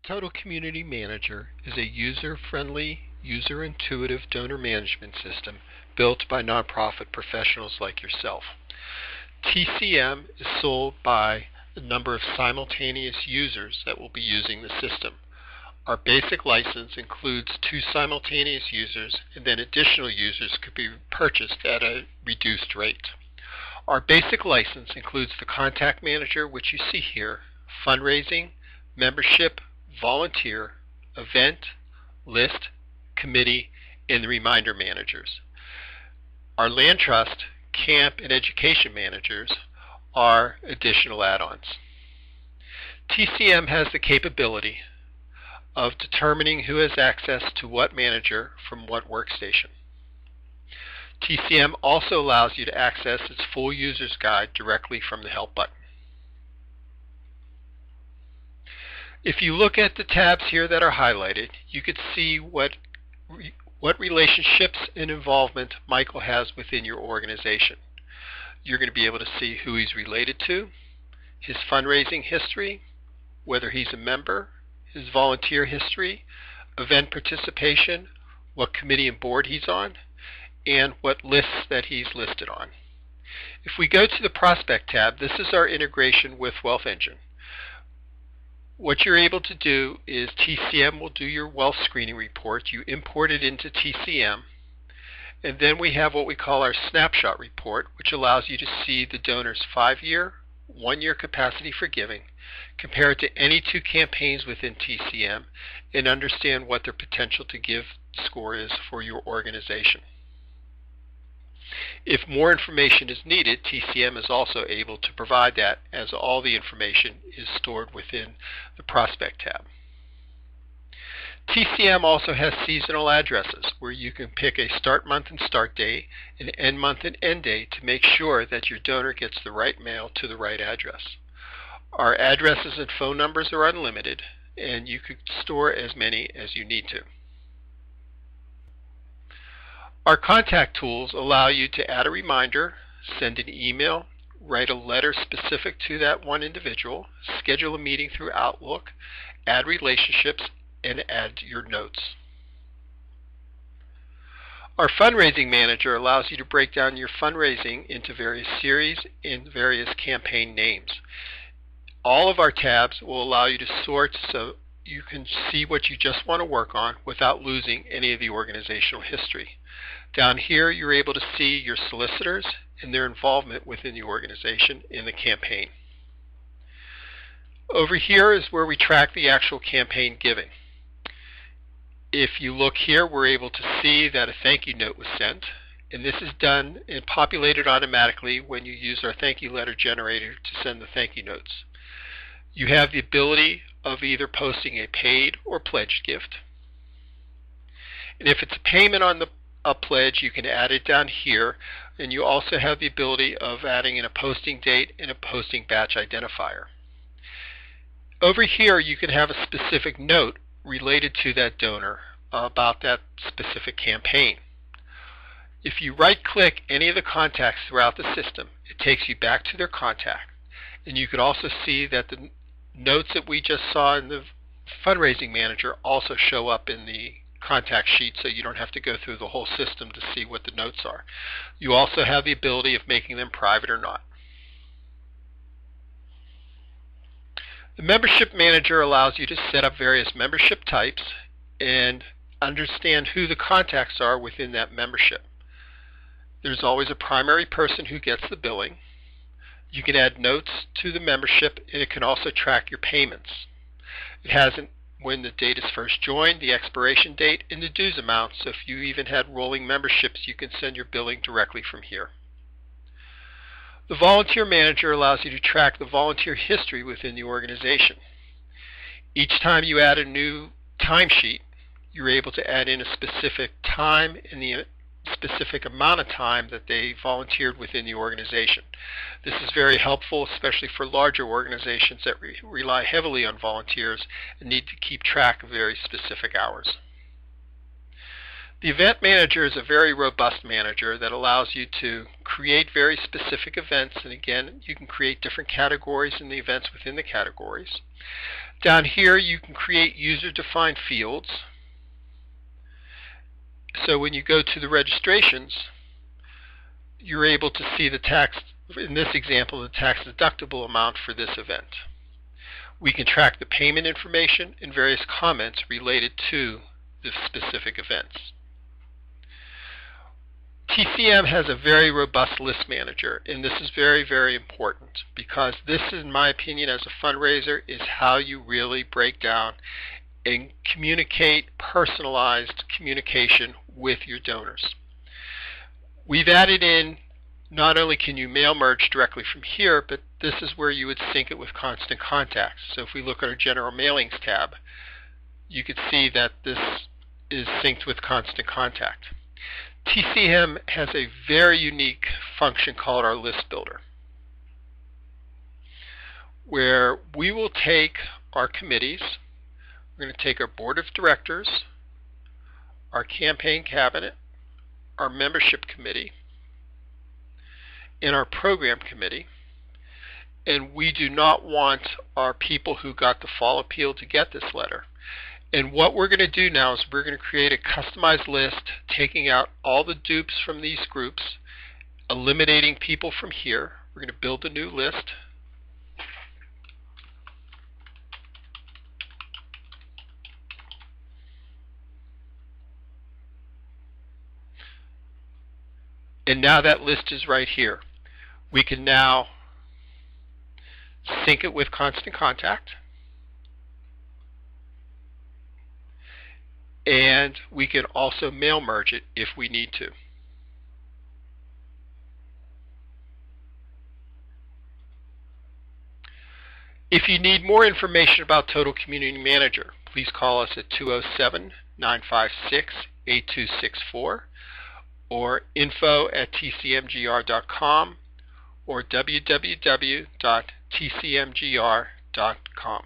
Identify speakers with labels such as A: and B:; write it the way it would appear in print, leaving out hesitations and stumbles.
A: PreviewTotal Community Manager is a user-friendly, user-intuitive donor management system built by nonprofit professionals like yourself. TCM is sold by the number of simultaneous users that will be using the system. Our basic license includes 2 simultaneous users, and then additional users could be purchased at a reduced rate. Our basic license includes the Contact Manager, which you see here, Fundraising, Membership, Volunteer, Event, List, Committee, and the Reminder Managers. Our Land Trust, Camp, and Education Managers are additional add-ons. TCM has the capability of determining who has access to what manager from what workstation. TCM also allows you to access its full user's guide directly from the Help button. If you look at the tabs here that are highlighted, you could see what relationships and involvement Michael has within your organization. You're going to be able to see who he's related to, his fundraising history, whether he's a member, his volunteer history, event participation, what committee and board he's on, and what lists that he's listed on. If we go to the Prospect tab, this is our integration with Wealth Engine. What you're able to do is TCM will do your wealth screening report. You import it into TCM, and then we have what we call our snapshot report, which allows you to see the donor's 5-year, 1-year capacity for giving, compare it to any 2 campaigns within TCM, and understand what their potential to give score is for your organization. If more information is needed, TCM is also able to provide that, as all the information is stored within the Prospect tab. TCM also has seasonal addresses where you can pick a start month and start day, an end month and end day to make sure that your donor gets the right mail to the right address. Our addresses and phone numbers are unlimited, and you could store as many as you need to. Our contact tools allow you to add a reminder, send an email, write a letter specific to that one individual, schedule a meeting through Outlook, add relationships, and add your notes. Our Fundraising Manager allows you to break down your fundraising into various series and various campaign names. All of our tabs will allow you to sort so you can see what you just want to work on without losing any of the organizational history. Down here, you're able to see your solicitors and their involvement within the organization in the campaign. Over here is where we track the actual campaign giving. If you look here, we're able to see that a thank you note was sent, and this is done and populated automatically when you use our thank you letter generator to send the thank you notes. You have the ability of either posting a paid or pledged gift. And if it's a payment on a pledge, you can add it down here, and you also have the ability of adding in a posting date and a posting batch identifier. Over here, you can have a specific note related to that donor about that specific campaign. If you right-click any of the contacts throughout the system, it takes you back to their contact, and you can also see that the notes that we just saw in the Fundraising Manager also show up in the contact sheet, so you don't have to go through the whole system to see what the notes are. You also have the ability of making them private or not. The Membership Manager allows you to set up various membership types and understand who the contacts are within that membership. There's always a primary person who gets the billing. You can add notes to the membership, and it can also track your payments. It has when the date is first joined, the expiration date, and the dues amount, so if you even had rolling memberships, you can send your billing directly from here. The Volunteer Manager allows you to track the volunteer history within the organization. Each time you add a new timesheet, you're able to add in a specific time and the specific amount of time that they volunteered within the organization. This is very helpful, especially for larger organizations that rely heavily on volunteers and need to keep track of very specific hours. The event manager is a very robust manager that allows you to create very specific events, and again, you can create different categories in the events within the categories. Down here you can create user-defined fields. So when you go to the registrations, you're able to see the tax, in this example, the tax deductible amount for this event. We can track the payment information and various comments related to the specific events. TCM has a very robust list manager, and this is very, very important because this, in my opinion, as a fundraiser, is how you really break down and communicate personalized communication with your donors. We've added in, not only can you mail merge directly from here, but this is where you would sync it with Constant Contact. So if we look at our General Mailings tab, you can see that this is synced with Constant Contact. TCM has a very unique function called our List Builder, where we will take our committees, we're going to take our Board of Directors, our Campaign Cabinet, our Membership Committee, and our Program Committee, and we do not want our people who got the fall appeal to get this letter. And what we're going to do now is we're going to create a customized list, taking out all the dupes from these groups, eliminating people from here. We're going to build a new list. And now that list is right here. We can now sync it with Constant Contact. And we can also mail merge it if we need to. If you need more information about Total Community Manager, please call us at 207-956-8264 or info@tcmgr.com or www.tcmgr.com.